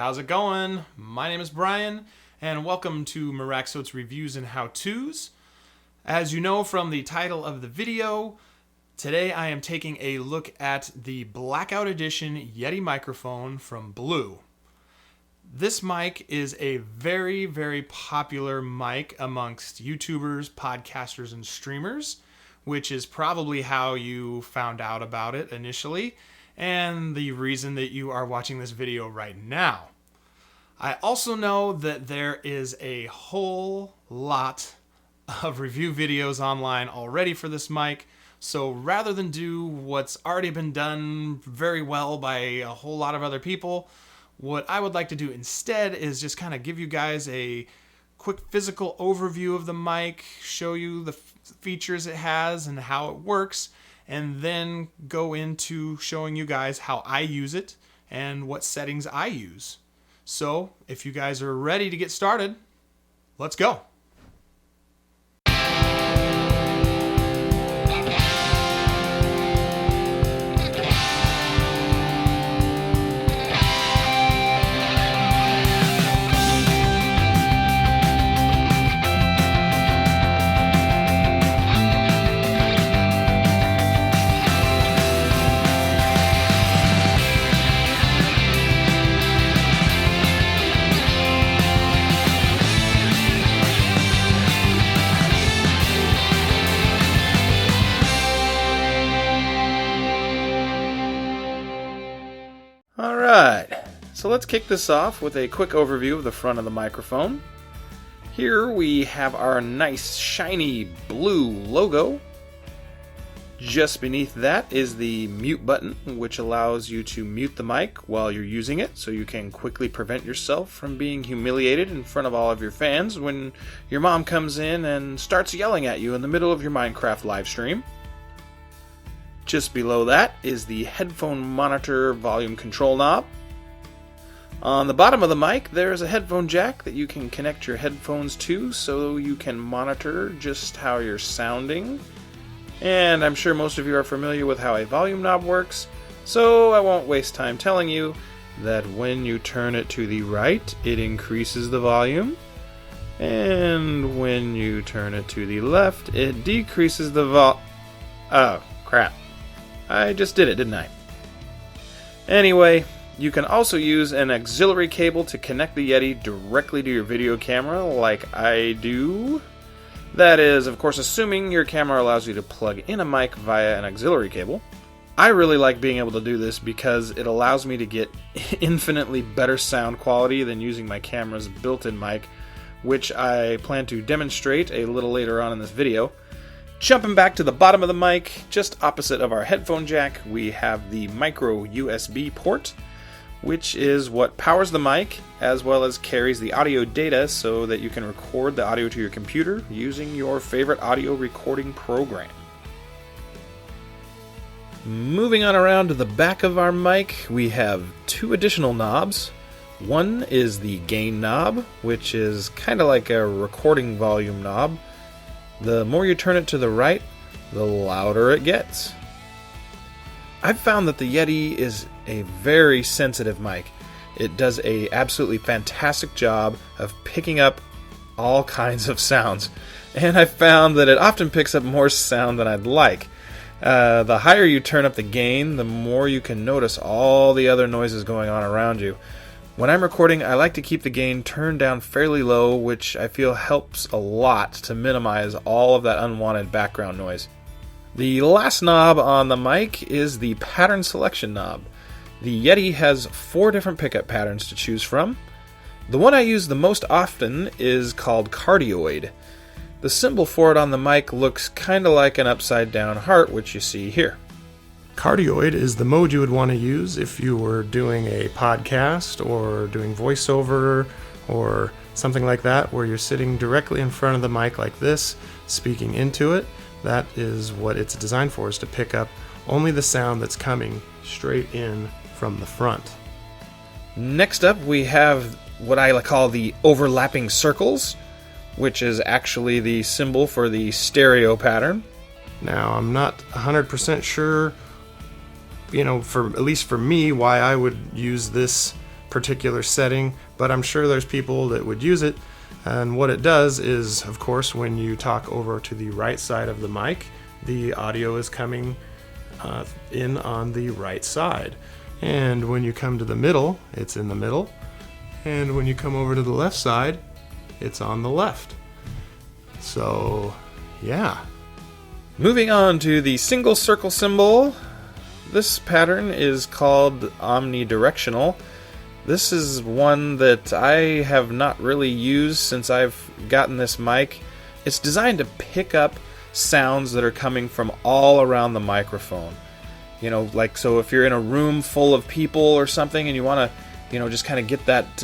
how's it going? My name is Brian, and welcome to Miraxote's Reviews and How-Tos. As you know from the title of the video, today I am taking a look at the Blackout Edition Yeti microphone from Blue. This mic is a very, very popular mic amongst YouTubers, podcasters, and streamers, which is probably how you found out about it initially, and the reason that you are watching this video right now. I also know that there is a whole lot of review videos online already for this mic, so rather than do what's already been done very well by a whole lot of other people, what I would like to do instead is just kind of give you guys a quick physical overview of the mic, show you the features it has and how it works, and then go into showing you guys how I use it and what settings I use. So, if you guys are ready to get started, let's go. Alright, so let's kick this off with a quick overview of the front of the microphone. Here we have our nice shiny blue logo. Just beneath that is the mute button, which allows you to mute the mic while you're using it, so you can quickly prevent yourself from being humiliated in front of all of your fans when your mom comes in and starts yelling at you in the middle of your Minecraft live stream. Just below that is the headphone monitor volume control knob. On the bottom of the mic, there's a headphone jack that you can connect your headphones to so you can monitor just how you're sounding. And I'm sure most of you are familiar with how a volume knob works, so I won't waste time telling you that when you turn it to the right, it increases the volume. And when you turn it to the left, it decreases the Oh, crap. I just did it, didn't I? Anyway, you can also use an auxiliary cable to connect the Yeti directly to your video camera like I do. That is, of course, assuming your camera allows you to plug in a mic via an auxiliary cable. I really like being able to do this because it allows me to get infinitely better sound quality than using my camera's built-in mic, which I plan to demonstrate a little later on in this video. Jumping back to the bottom of the mic, just opposite of our headphone jack, we have the micro USB port, which is what powers the mic, as well as carries the audio data so that you can record the audio to your computer using your favorite audio recording program. Moving on around to the back of our mic, we have two additional knobs. One is the gain knob, which is kind of like a recording volume knob. The more you turn it to the right, the louder it gets. I've found that the Yeti is a very sensitive mic. It does an absolutely fantastic job of picking up all kinds of sounds. And I've found that it often picks up more sound than I'd like. The higher you turn up the gain, the more you can notice all the other noises going on around you. When I'm recording, I like to keep the gain turned down fairly low, which I feel helps a lot to minimize all of that unwanted background noise. The last knob on the mic is the pattern selection knob. The Yeti has 4 different pickup patterns to choose from. The one I use the most often is called cardioid. The symbol for it on the mic looks kind of like an upside down heart, which you see here. Cardioid is the mode you would want to use if you were doing a podcast or doing voiceover or something like that, where you're sitting directly in front of the mic like this, speaking into it. That is what it's designed for, is to pick up only the sound that's coming straight in from the front. Next up, we have what I call the overlapping circles, which is actually the symbol for the stereo pattern. Now, I'm not 100% sure, for at least for me, why I would use this particular setting, but I'm sure there's people that would use it. And what it does is, of course, when you talk over to the right side of the mic, the audio is coming in on the right side. And when you come to the middle, it's in the middle. And when you come over to the left side, it's on the left. So, yeah. Moving on to the single circle symbol. This pattern is called omnidirectional. This is one that I have not really used since I've gotten this mic. It's designed to pick up sounds that are coming from all around the microphone. You know, like, so if you're in a room full of people or something and you want to, just kind of get that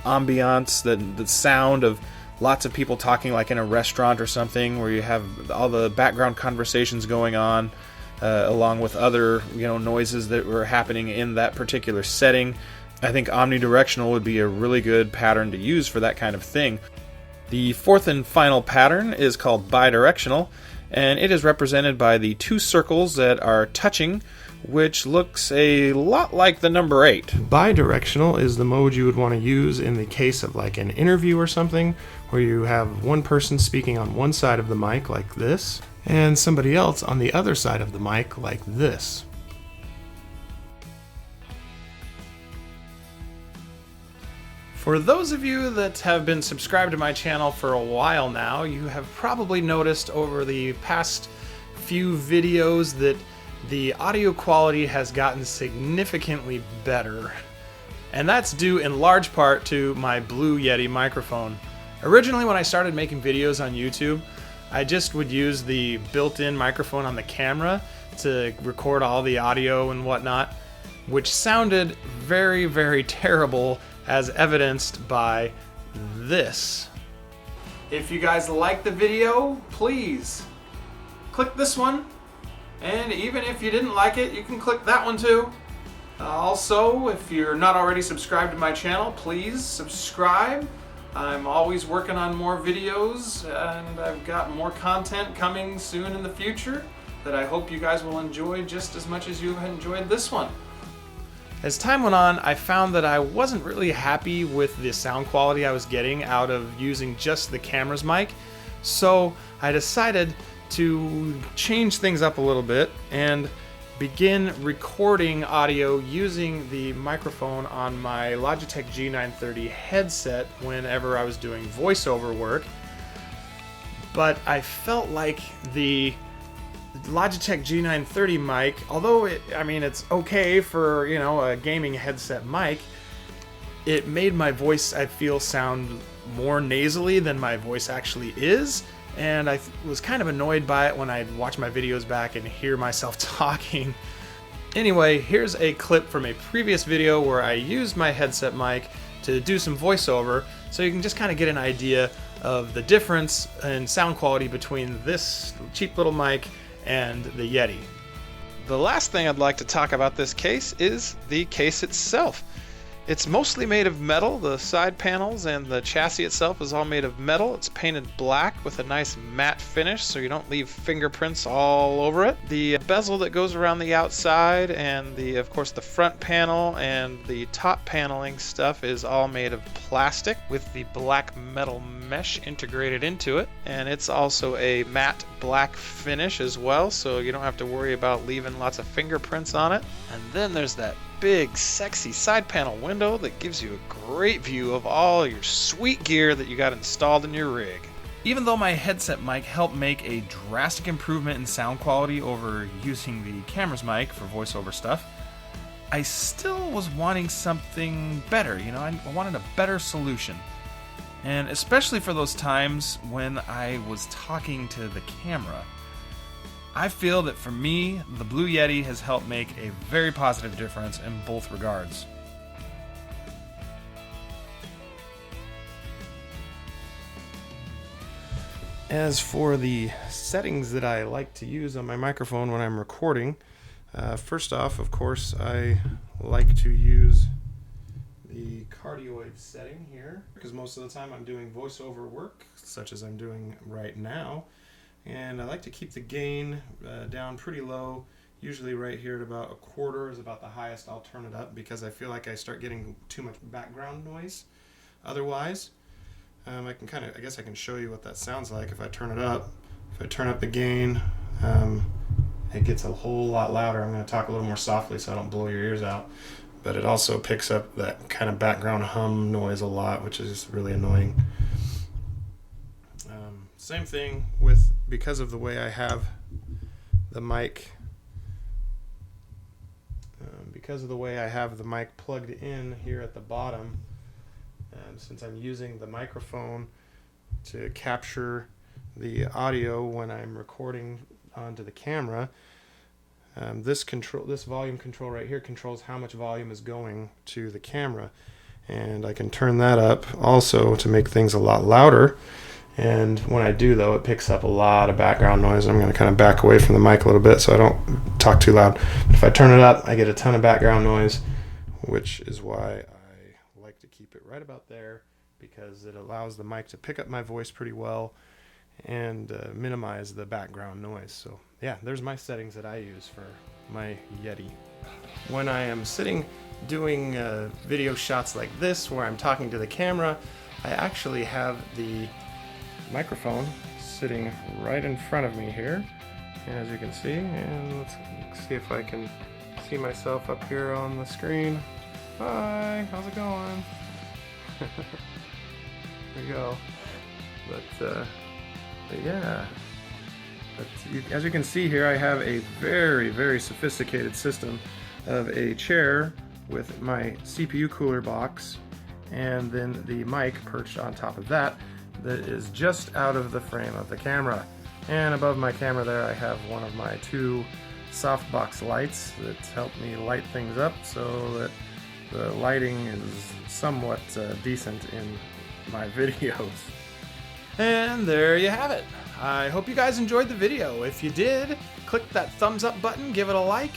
ambiance, the sound of lots of people talking, like in a restaurant or something, where you have all the background conversations going on, along with other, noises that were happening in that particular setting. I think omnidirectional would be a really good pattern to use for that kind of thing. The fourth and final pattern is called bidirectional, and it is represented by the two circles that are touching, which looks a lot like the number 8. Bidirectional is the mode you would want to use in the case of like an interview or something, where you have one person speaking on one side of the mic like this, and somebody else on the other side of the mic like this. For those of you that have been subscribed to my channel for a while now, you have probably noticed over the past few videos that the audio quality has gotten significantly better. And that's due in large part to my Blue Yeti microphone. Originally, when I started making videos on YouTube, I just would use the built-in microphone on the camera to record all the audio and whatnot, which sounded very, very terrible, as evidenced by this. If you guys like the video, please click this one, and even if you didn't like it, you can click that one too. Also, if you're not already subscribed to my channel, please subscribe. I'm always working on more videos, and I've got more content coming soon in the future that I hope you guys will enjoy just as much as you've enjoyed this one. As time went on, I found that I wasn't really happy with the sound quality I was getting out of using just the camera's mic, so I decided to change things up a little bit and begin recording audio using the microphone on my Logitech G930 headset whenever I was doing voiceover work. But I felt like the Logitech G930 mic, although it's okay for, a gaming headset mic, it made my voice, I feel, sound more nasally than my voice actually is, and I was kind of annoyed by it when I'd watch my videos back and hear myself talking. Anyway, here's a clip from a previous video where I used my headset mic to do some voiceover, so you can just kind of get an idea of the difference in sound quality between this cheap little mic and the Yeti. The last thing I'd like to talk about this case is the case itself. It's mostly made of metal. The side panels and the chassis itself is all made of metal. It's painted black with a nice matte finish so you don't leave fingerprints all over it. The bezel that goes around the outside and of course the front panel and the top paneling stuff is all made of plastic with the black metal mesh integrated into it. And it's also a matte black finish as well, so you don't have to worry about leaving lots of fingerprints on it. And then there's that big sexy side panel window that gives you a great view of all your sweet gear that you got installed in your rig. Even though my headset mic helped make a drastic improvement in sound quality over using the camera's mic for voiceover stuff, I still was wanting something better. I wanted a better solution. And especially for those times when I was talking to the camera. I feel that for me, the Blue Yeti has helped make a very positive difference in both regards. As for the settings that I like to use on my microphone when I'm recording, first off, of course, I like to use the cardioid setting here, because most of the time I'm doing voiceover work, such as I'm doing right now. And I like to keep the gain down pretty low Usually right here at about 1/4 is about the highest I'll turn it up, because I feel like I start getting too much background noise otherwise. I guess I can show you what that sounds like if I turn it up. If I turn up the gain, it gets a whole lot louder. I'm going to talk a little more softly so I don't blow your ears out. But it also picks up that kind of background hum noise a lot, which is really annoying. Same thing with, because of the way I have the mic, plugged in here at the bottom, since I'm using the microphone to capture the audio when I'm recording onto the camera, this volume control right here controls how much volume is going to the camera, and I can turn that up also to make things a lot louder. And when I do, though, it picks up a lot of background noise. I'm going to kind of back away from the mic a little bit so I don't talk too loud. But if I turn it up, I get a ton of background noise, which is why I like to keep it right about there, because it allows the mic to pick up my voice pretty well and minimize the background noise. So yeah, there's my settings that I use for my Yeti. When I am sitting doing video shots like this where I'm talking to the camera, I actually have the microphone sitting right in front of me here, as you can see, and let's see if I can see myself up here on the screen. Hi, how's it going? There we go. But yeah, as you can see here, I have a very, very sophisticated system of a chair with my CPU cooler box, and then the mic perched on top of that is just out of the frame of the camera. And above my camera there, I have one of my 2 softbox lights that help me light things up so that the lighting is somewhat decent in my videos. And there you have it. I hope you guys enjoyed the video. If you did, click that thumbs up button, give it a like.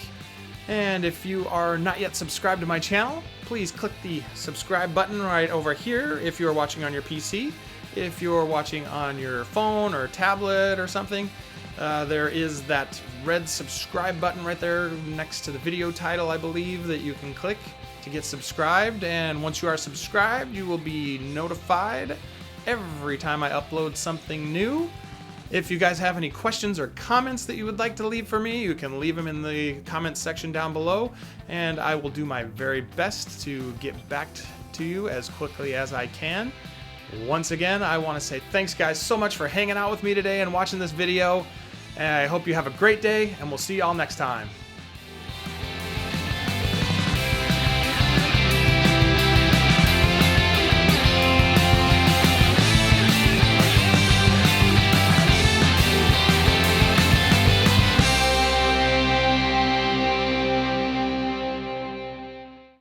And if you are not yet subscribed to my channel, please click the subscribe button right over here if you're watching on your PC. If you're watching on your phone or tablet or something, there is that red subscribe button right there next to the video title, I believe, that you can click to get subscribed. And once you are subscribed, you will be notified every time I upload something new. If you guys have any questions or comments that you would like to leave for me, you can leave them in the comments section down below, and I will do my very best to get back to you as quickly as I can. Once again, I want to say thanks guys so much for hanging out with me today and watching this video, and I hope you have a great day, and we'll see y'all next time.